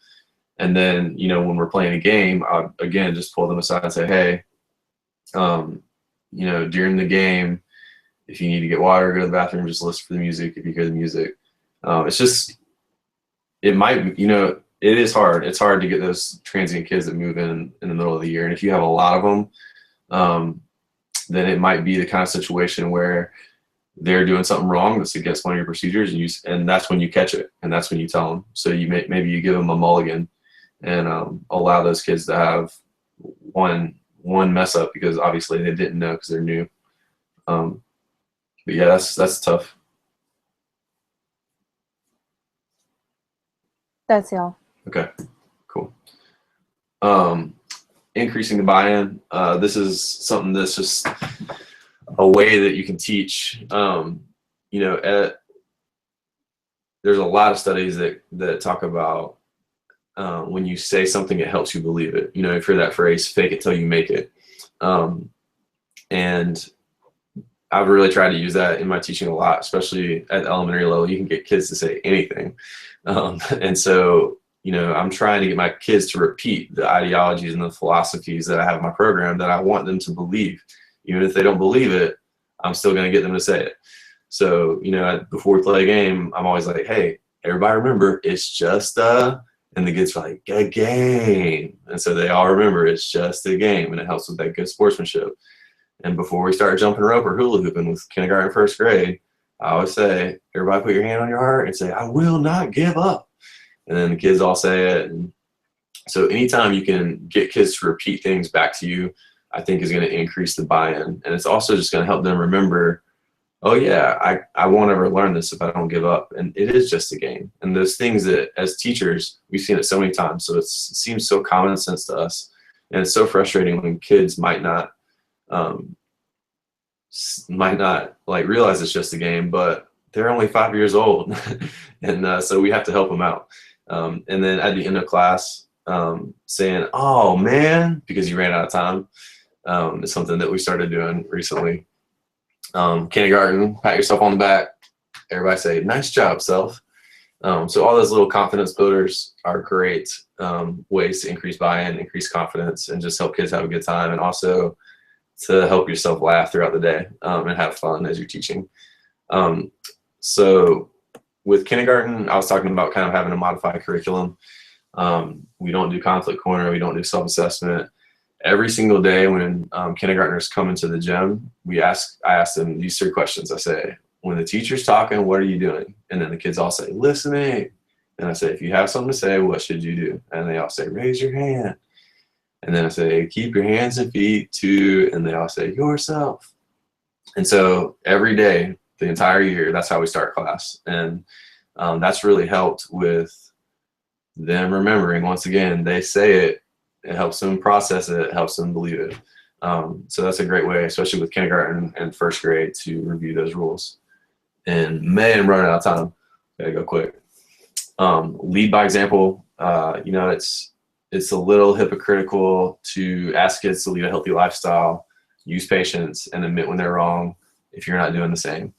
And then, when we're playing a game, I'll, again, just pull them aside and say, hey, during the game, if you need to get water, go to the bathroom, just listen for the music if you hear the music. It is hard. It's hard to get those transient kids that move in the middle of the year. And if you have a lot of them, then it might be the kind of situation where they're doing something wrong that's against one of your procedures, and that's when you catch it, and that's when you tell them. So maybe you give them a mulligan and allow those kids to have one one mess up because obviously they didn't know because they're new. But yeah, that's tough. That's all. Okay, cool. Increasing the buy-in. This is something that's just a way that you can teach. There's a lot of studies that talk about when you say something, it helps you believe it. You've heard that phrase, fake it till you make it. And I've really tried to use that in my teaching a lot, especially at the elementary level. You can get kids to say anything. And so, I'm trying to get my kids to repeat the ideologies and the philosophies that I have in my program that I want them to believe. Even if they don't believe it, I'm still going to get them to say it. So, before we play a game, I'm always like, hey, everybody remember, it's just and the kids are like, a game. And so they all remember it's just a game, and it helps with that good sportsmanship. And before we start jumping rope or hula hooping with kindergarten, first grade, I always say, everybody put your hand on your heart and say, I will not give up. And then the kids all say it. And so anytime you can get kids to repeat things back to you, I think is going to increase the buy-in. And it's also just going to help them remember, oh yeah, I won't ever learn this if I don't give up. And it is just a game. And those things that as teachers, we've seen it so many times. So it seems so common sense to us. And it's so frustrating when kids might not like realize it's just a game, but they're only 5 years old. And so we have to help them out. And then at the end of class, saying, oh man, because you ran out of time, is something that we started doing recently. Kindergarten, pat yourself on the back. Everybody say, nice job, self. So all those little confidence builders are great ways to increase buy-in, increase confidence, and just help kids have a good time, and also to help yourself laugh throughout the day and have fun as you're teaching. So with kindergarten, I was talking about kind of having a modified curriculum. We don't do conflict corner. We don't do self-assessment. Every single day when kindergartners come into the gym, I ask them these 3 questions. I say, when the teacher's talking, what are you doing? And then the kids all say, listening. And I say, if you have something to say, what should you do? And they all say, raise your hand. And then I say, keep your hands and feet to, and they all say, yourself. And so every day, the entire year, that's how we start class. And that's really helped with them remembering. Once again, they say it, it helps them process it, it helps them believe it. So that's a great way, especially with kindergarten and first grade, to review those rules. And man, I'm running out of time. Gotta go quick. Lead by example. It's a little hypocritical to ask kids to lead a healthy lifestyle, use patience, and admit when they're wrong if you're not doing the same.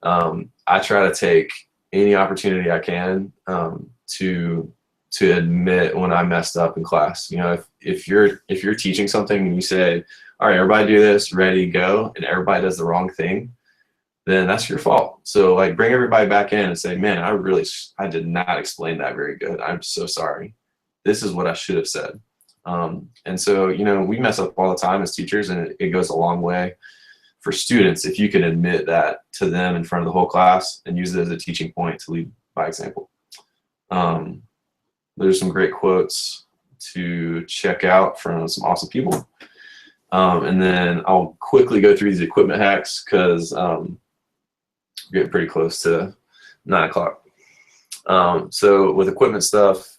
I try to take any opportunity I can to admit when I messed up in class. If you're teaching something and you say, all right, everybody do this, ready, go, and everybody does the wrong thing, then that's your fault. So like bring everybody back in and say, man, I did not explain that very good. I'm so sorry. This is what I should have said. And so, we mess up all the time as teachers, and it goes a long way for students if you can admit that to them in front of the whole class and use it as a teaching point to lead by example. There's some great quotes to check out from some awesome people. And then I'll quickly go through these equipment hacks because we're getting pretty close to 9 o'clock. So with equipment stuff,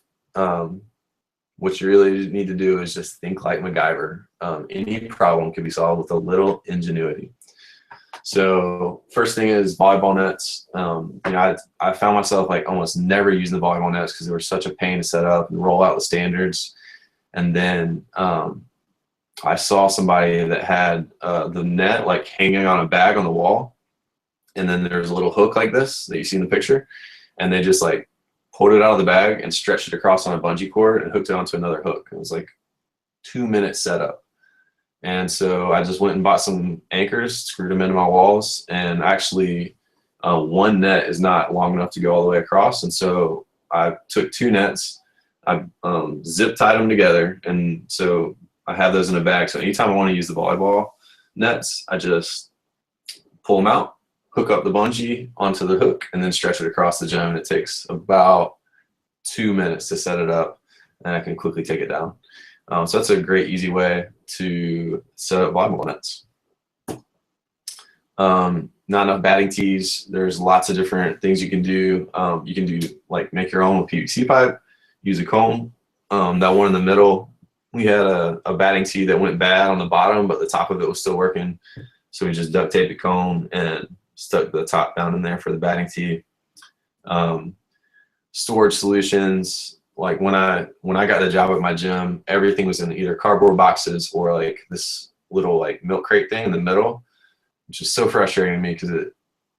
what you really need to do is just think like MacGyver. Any problem can be solved with a little ingenuity. So first thing is volleyball nets. I found myself like almost never using the volleyball nets because they were such a pain to set up and roll out the standards. And then I saw somebody that had the net like hanging on a bag on the wall. And then there's a little hook like this that you see in the picture. And they just like pulled it out of the bag and stretched it across on a bungee cord and hooked it onto another hook. It was like 2-minute setup. And so I just went and bought some anchors, screwed them into my walls, and actually one net is not long enough to go all the way across. And so I took 2 nets, I zip tied them together, and so I have those in a bag. So anytime I want to use the volleyball nets, I just pull them out, hook up the bungee onto the hook, and then stretch it across the gym. And it takes about 2 minutes to set it up, and I can quickly take it down. So that's a great, easy way to set up volleyball nets. Not enough batting tees. There's lots of different things you can do. You can do like make your own with PVC pipe, use a comb. That one in the middle, we had a batting tee that went bad on the bottom, but the top of it was still working. So we just duct taped the comb and stuck the top down in there for the batting tee. Storage solutions. Like when I got the job at my gym, everything was in either cardboard boxes or like this little like milk crate thing in the middle, which is so frustrating to me because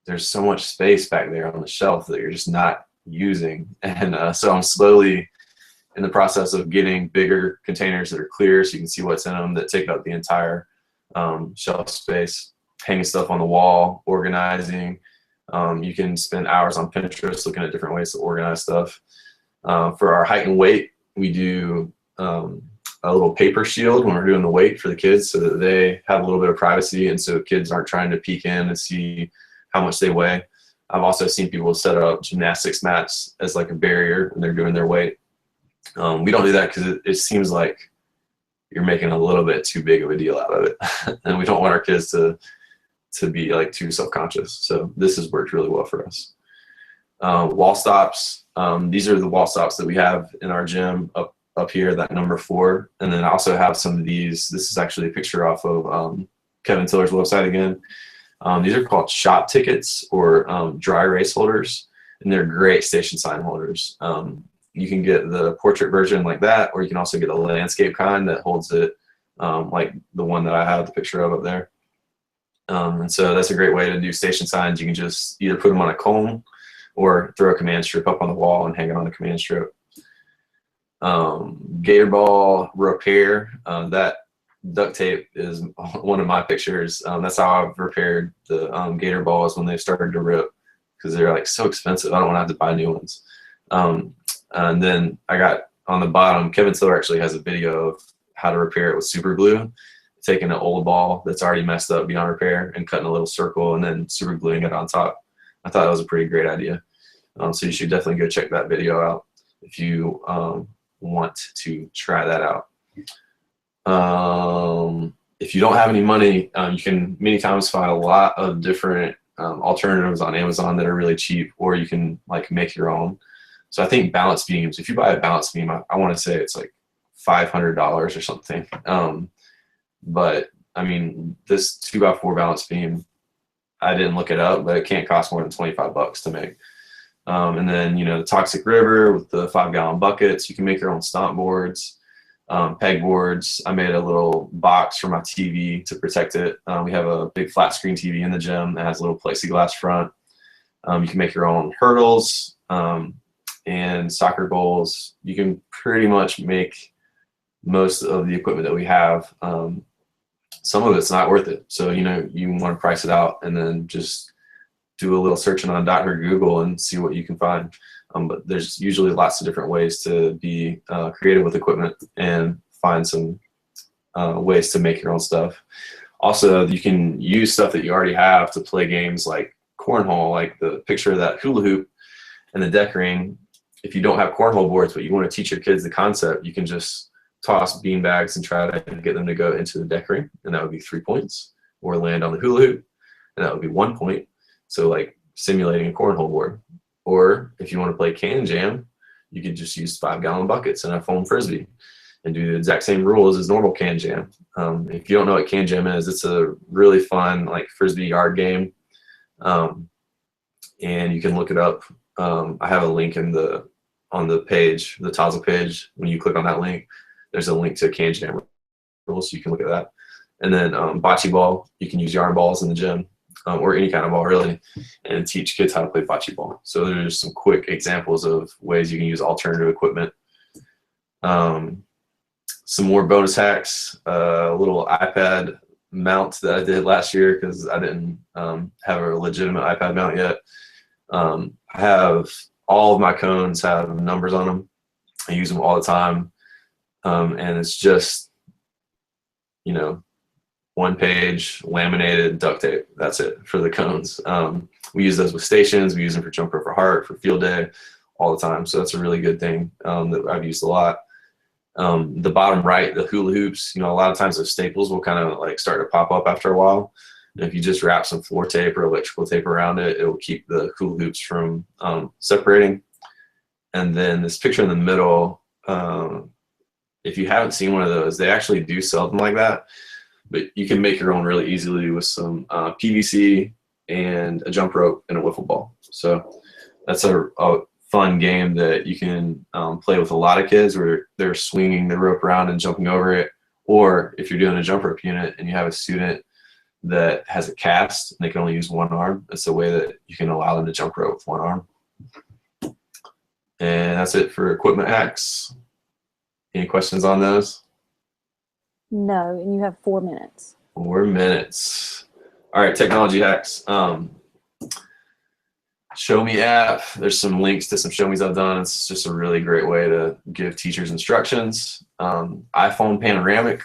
there's so much space back there on the shelf that you're just not using. And so I'm slowly in the process of getting bigger containers that are clear so you can see what's in them, that take up the entire shelf space, hanging stuff on the wall, organizing. You can spend hours on Pinterest looking at different ways to organize stuff. For our height and weight, we do a little paper shield when we're doing the weight for the kids so that they have a little bit of privacy, and so kids aren't trying to peek in and see how much they weigh. I've also seen people set up gymnastics mats as like a barrier when they're doing their weight. We don't do that because it seems like you're making a little bit too big of a deal out of it. And we don't want our kids to be like too self-conscious. So this has worked really well for us. Wall stops. These are the wall stops that we have in our gym up here, that number 4. And then I also have some of these. This is actually a picture off of Kevin Tiller's website again. These are called shop tickets or dry erase holders, and they're great station sign holders. You can get the portrait version like that, or you can also get a landscape kind that holds it like the one that I have the picture of up there. And so that's a great way to do station signs. You can just either put them on a comb or throw a command strip up on the wall and hang it on the command strip. Gator ball repair, that duct tape is one of my pictures. That's how I've repaired the gator balls when they started to rip, because they're like so expensive. I don't want to have to buy new ones. And then I got on the bottom, Kevin Tiller actually has a video of how to repair it with super glue, taking an old ball that's already messed up beyond repair and cutting a little circle and then super gluing it on top. I thought that was a pretty great idea. So you should definitely go check that video out if you want to try that out. If you don't have any money, you can many times find a lot of different alternatives on Amazon that are really cheap, or you can like make your own. So I think balance beams, if you buy a balance beam, I want to say it's like $500 or something. But I mean, this 2x4 balance beam, I didn't look it up, but it can't cost more than $25 to make. And then, you know, the Toxic River with the 5-gallon buckets, you can make your own stomp boards, peg boards. I made a little box for my TV to protect it. We have a big flat screen TV in the gym that has a little plexiglass front. You can make your own hurdles and soccer goals. You can pretty much make most of the equipment that we have. Some of it's not worth it. So, you know, you want to price it out and then just do a little searching on Dr. Google and see what you can find. But there's usually lots of different ways to be creative with equipment and find some ways to make your own stuff. Also, you can use stuff that you already have to play games like cornhole, like the picture of that hula hoop and the deck ring. If you don't have cornhole boards, but you want to teach your kids the concept, you can just toss bean bags and try to get them to go into the deck ring, and that would be 3 points, or land on the hula hoop, and that would be 1 point. So like simulating a cornhole board. Or if you want to play can jam, you could just use 5-gallon buckets and a foam frisbee and do the exact same rules as normal can jam. If you don't know what can jam is, it's a really fun like frisbee yard game, and you can look it up. I have a link on the page, the Taza page. When you click on that link, there's a link to can jam rules, so you can look at that. And then bocce ball, you can use yarn balls in the gym, or any kind of ball really, and teach kids how to play bocce ball. So there's some quick examples of ways you can use alternative equipment. Some more bonus hacks, a little iPad mount that I did last year because I didn't have a legitimate iPad mount yet. I have all of my cones have numbers on them. I use them all the time. And it's just, you know, 1 page laminated duct tape. That's it for the cones. We use those with stations. We use them for Jump Rope for Heart, for field day, all the time. So that's a really good thing that I've used a lot. The bottom right, the hula hoops, you know, a lot of times those staples will kind of like start to pop up after a while. And if you just wrap some floor tape or electrical tape around it, it will keep the hula hoops from separating. And then this picture in the middle, if you haven't seen one of those, they actually do sell them like that. But you can make your own really easily with some PVC and a jump rope and a wiffle ball. So that's a fun game that you can play with a lot of kids where they're swinging the rope around and jumping over it. Or if you're doing a jump rope unit and you have a student that has a cast and they can only use one arm, that's a way that you can allow them to jump rope with one arm. And that's it for equipment hacks. Any questions on those? No, and you have 4 minutes. 4 minutes. All right, technology hacks. Show Me app. There's some links to some Show Me's I've done. It's just a really great way to give teachers instructions. iPhone panoramic.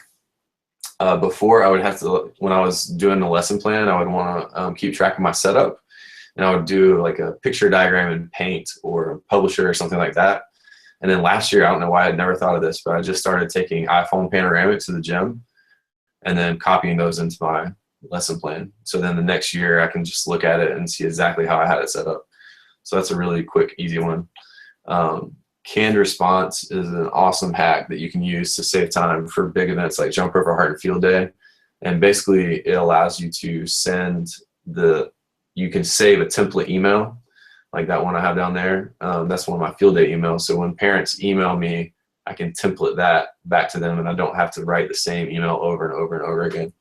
Before I would have to, when I was doing the lesson plan, I would want to keep track of my setup, and I would do like a picture diagram in Paint or Publisher or something like that. And then last year, I don't know why I'd never thought of this, but I just started taking iPhone panoramics to the gym and then copying those into my lesson plan. So then the next year I can just look at it and see exactly how I had it set up. So that's a really quick, easy one. Canned response is an awesome hack that you can use to save time for big events like Jump Rope or Heart and Field Day. And basically it allows you to you can save a template email like that one I have down there. That's one of my field day emails. So when parents email me, I can template that back to them and I don't have to write the same email over and over and over again.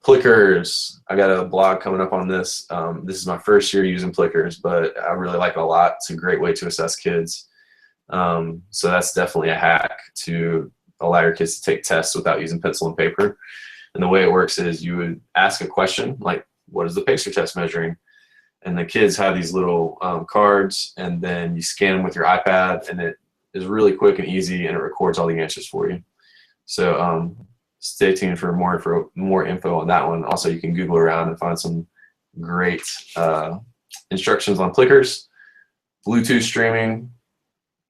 Plickers, I got a blog coming up on this. This is my first year using Plickers, but I really like it a lot. It's a great way to assess kids. So that's definitely a hack to allow your kids to take tests without using pencil and paper. And the way it works is you would ask a question like, what is the pacer test measuring? And the kids have these little cards, and then you scan them with your iPad, and it is really quick and easy, and it records all the answers for you. So stay tuned for more info on that one. Also, you can Google around and find some great instructions on Plickers. Bluetooth streaming.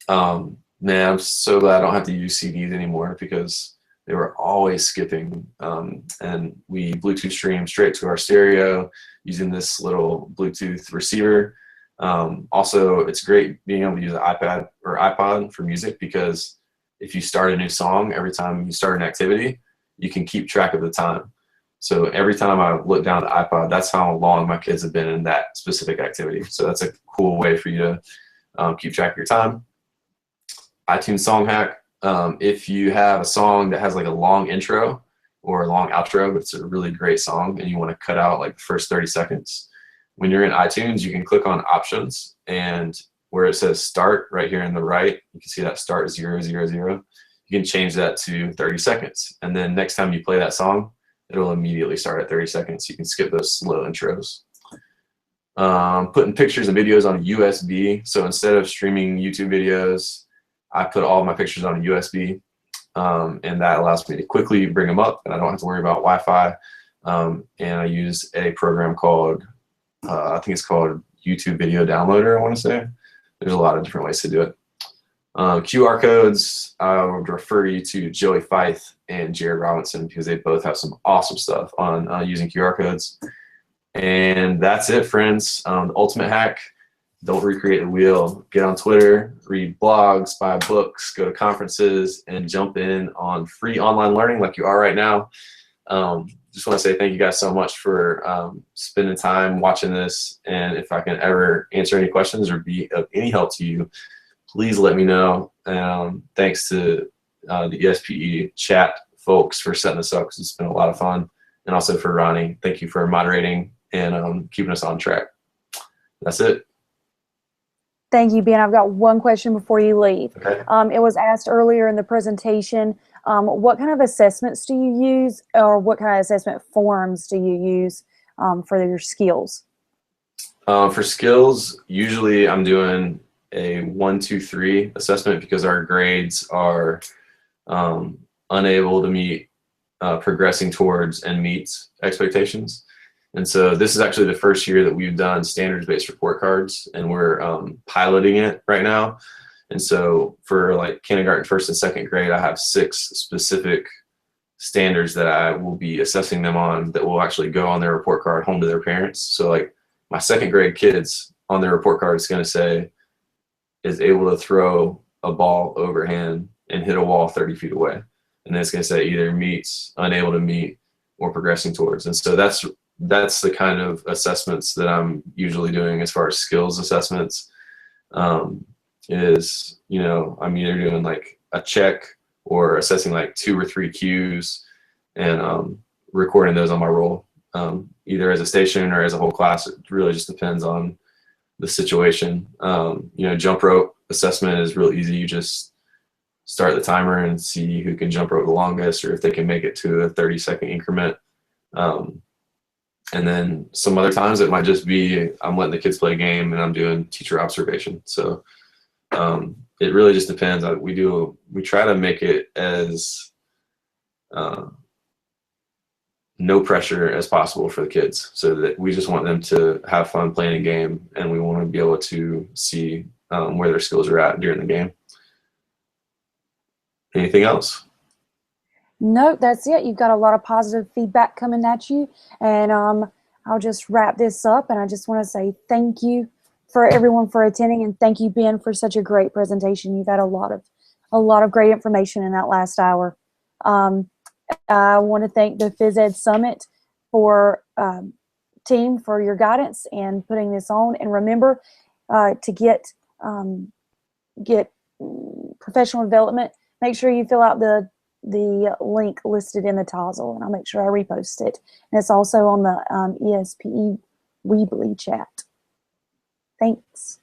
Man, I'm so glad I don't have to use CDs anymore because they were always skipping. And we Bluetooth stream straight to our stereo using this little Bluetooth receiver. Also, it's great being able to use an iPad or iPod for music because if you start a new song, every time you start an activity, you can keep track of the time. So every time I look down at the iPod, that's how long my kids have been in that specific activity. So that's a cool way for you to keep track of your time. iTunes song hack. If you have a song that has like a long intro or a long outro, but it's a really great song and you want to cut out like the first 30 seconds, when you're in iTunes, you can click on options, and where it says start right here in the right, you can see that start 000. You can change that to 30 seconds. And then next time you play that song, it'll immediately start at 30 seconds. You can skip those slow intros. Putting pictures and videos on a USB. So instead of streaming YouTube videos, I put all my pictures on a USB, and that allows me to quickly bring them up, and I don't have to worry about Wi-Fi. And I use a program called, I think it's called YouTube Video Downloader, I want to say. There's a lot of different ways to do it. QR codes, I would refer you to Joey Fife and Jared Robinson because they both have some awesome stuff on using QR codes. And that's it, friends. The ultimate hack. Don't recreate the wheel. Get on Twitter, read blogs, buy books, go to conferences, and jump in on free online learning like you are right now. Just want to say thank you guys so much for spending time watching this. And if I can ever answer any questions or be of any help to you, please let me know. Thanks to the ESPE chat folks for setting this up because it's been a lot of fun. And also for Ronnie, thank you for moderating and keeping us on track. That's it. Thank you, Ben. I've got one question before you leave. Okay. It was asked earlier in the presentation, what kind of assessments do you use, or what kind of assessment forms do you use for your skills? For skills, usually I'm doing a 1, 2, 3 assessment because our grades are unable to meet progressing towards and meet expectations. And so this is actually the first year that we've done standards-based report cards, and we're piloting it right now. And so for like kindergarten, first and second grade, I have 6 specific standards that I will be assessing them on that will actually go on their report card home to their parents. So like my second grade kids, on their report card, it's going to say is able to throw a ball overhand and hit a wall 30 feet away. And then it's going to say either meets, unable to meet, or progressing towards. And so that's the kind of assessments that I'm usually doing as far as skills assessments. Is, you know, I'm either doing like a check or assessing like 2 or 3 cues and recording those on my roll, either as a station or as a whole class. It really just depends on the situation. You know, jump rope assessment is real easy. You just start the timer and see who can jump rope the longest, or if they can make it to a 30-second increment. And then some other times it might just be I'm letting the kids play a game and I'm doing teacher observation. So it really just depends. We try to make it as no pressure as possible for the kids, so that we just want them to have fun playing a game, and we want to be able to see where their skills are at during the game. Anything else? No, that's it. You've got a lot of positive feedback coming at you, and I'll just wrap this up. And I just want to say thank you for everyone for attending, and thank you, Ben, for such a great presentation. You've had a lot of great information in that last hour. I want to thank the Phys Ed Summit for team for your guidance and putting this on. And remember to get professional development. Make sure you fill out the link listed in the TOZL, and I'll make sure I repost it. And it's also on the ESPE Weebly chat. Thanks.